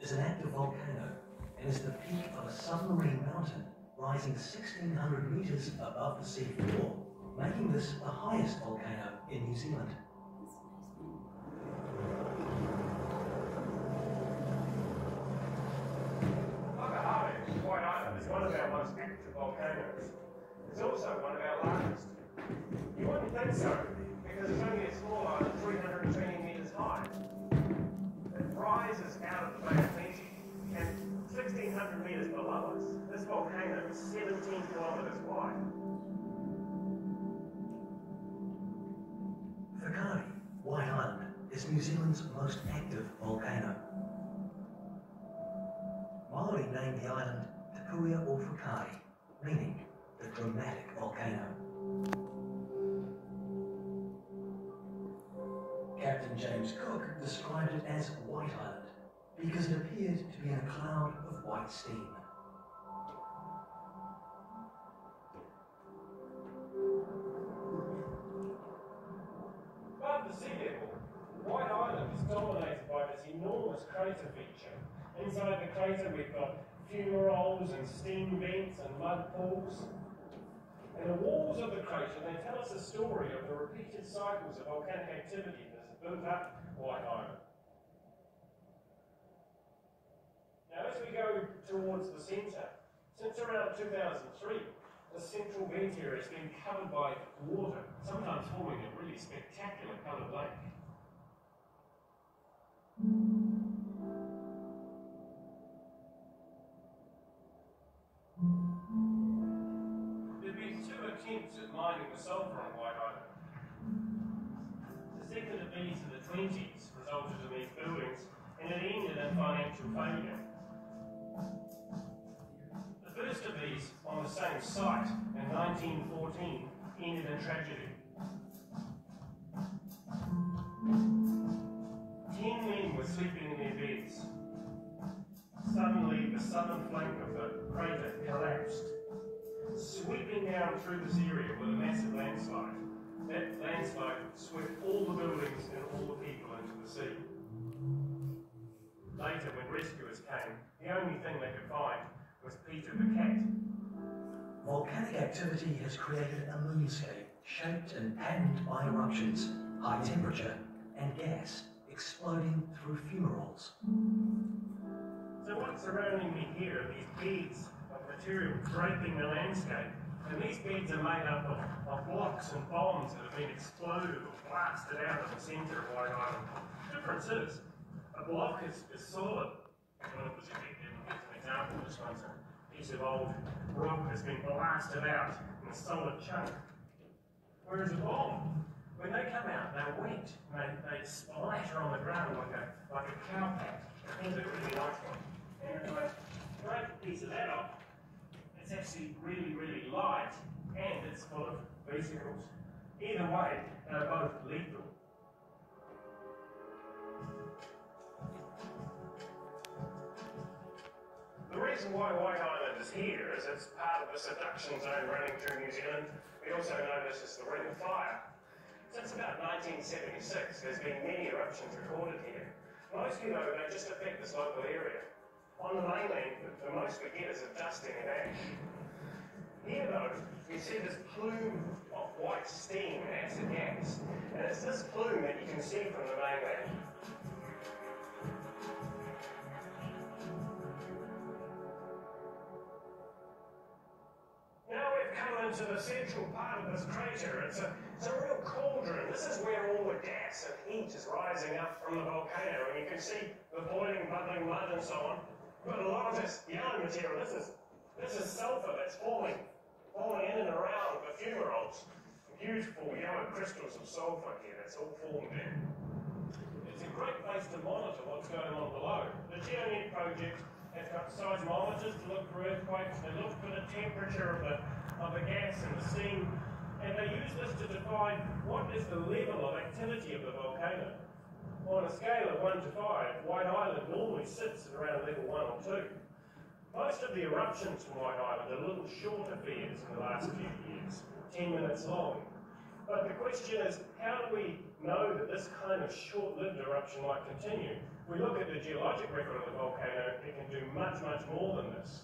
is an active volcano and is the peak of a submarine mountain rising 1,600 meters above the sea floor, making this the highest volcano in New Zealand. White Island is one of our most active volcanoes. It's also one of our largest. You wouldn't think so, because it's only a small island 320 meters high. It rises out of the Bay of Plenty, and 1,600 meters below us, this volcano is 17 kilometers wide. Volcano, White Island, is New Zealand's most active volcano. Maori named the island Te Puia o Whakaari, meaning the dramatic volcano. Captain James Cook described it as White Island because it appeared to be in a cloud of white steam. Above the sea level, White Island is dominated by this enormous crater feature. Inside the crater we've got fumaroles and steam vents and mud pools. And the walls of the crater, they tell us a story of the repeated cycles of volcanic activity that has built up White Island. Now as we go towards the centre, since around 2003, the central vent area has been covered by water, sometimes forming a really spectacular coloured lake. There've been 2 attempts at mining the sulphur on White Island. The second of these in the 20s resulted in these buildings, and it ended in financial failure. The first of these, on the same site in 1914, ended in tragedy. 10 men were sleeping in their beds. Suddenly, the southern flank of the crater collapsed, sweeping down through this area with a massive landslide. That landslide swept all the buildings and all the people into the sea. Later, when rescuers came, the only thing they could find was Peter the cat. Volcanic activity has created a moonscape shaped and patterned by eruptions, high temperature, and gas exploding through fumaroles. So what's surrounding me here are these beds of material draping the landscape. And these beds are made up of blocks and bombs that have been exploded or blasted out of the centre of White Island. The difference is, a block is solid. Well, it was an example, this one's a piece of old rock that's been blasted out in a solid chunk. Whereas a bomb, when they come out, they're wet. They splatter on the ground like a cow pat. Here's a really nice one. And if I break a piece of that off, it's actually really, really light, and it's full of vesicles. Either way, they're both lethal. The reason why White Island is here is it's part of the subduction zone running through New Zealand. We also know this as the Ring of Fire. Since about 1976, there's been many eruptions recorded here. Mostly, though, they just affect this local area. On the mainland, the most we get is a dusting and ash. Here, though, you see this plume of white steam and acid gas, and it's this plume that you can see from the mainland. Now we've come into the central part of this crater. It's a real cauldron. This is where all the gas and heat is rising up from the volcano, and you can see the boiling, bubbling mud and so on. But a lot of this yellow material, this is sulphur that's falling in and around the fumaroles. Beautiful yellow crystals of sulphur here that's all formed there. It's a great place to monitor what's going on below. The GeoNet project has got seismometers to look for earthquakes. They look for the temperature of the gas and the steam, and they use this to define what is the level of activity of the volcano. On a scale of 1 to 5, White Island normally sits at around level 1 or 2. Most of the eruptions from White Island are little short affairs in the last few years, 10 minutes long. But the question is, how do we know that this kind of short-lived eruption might continue? If we look at the geologic record of the volcano, it can do much, much more than this.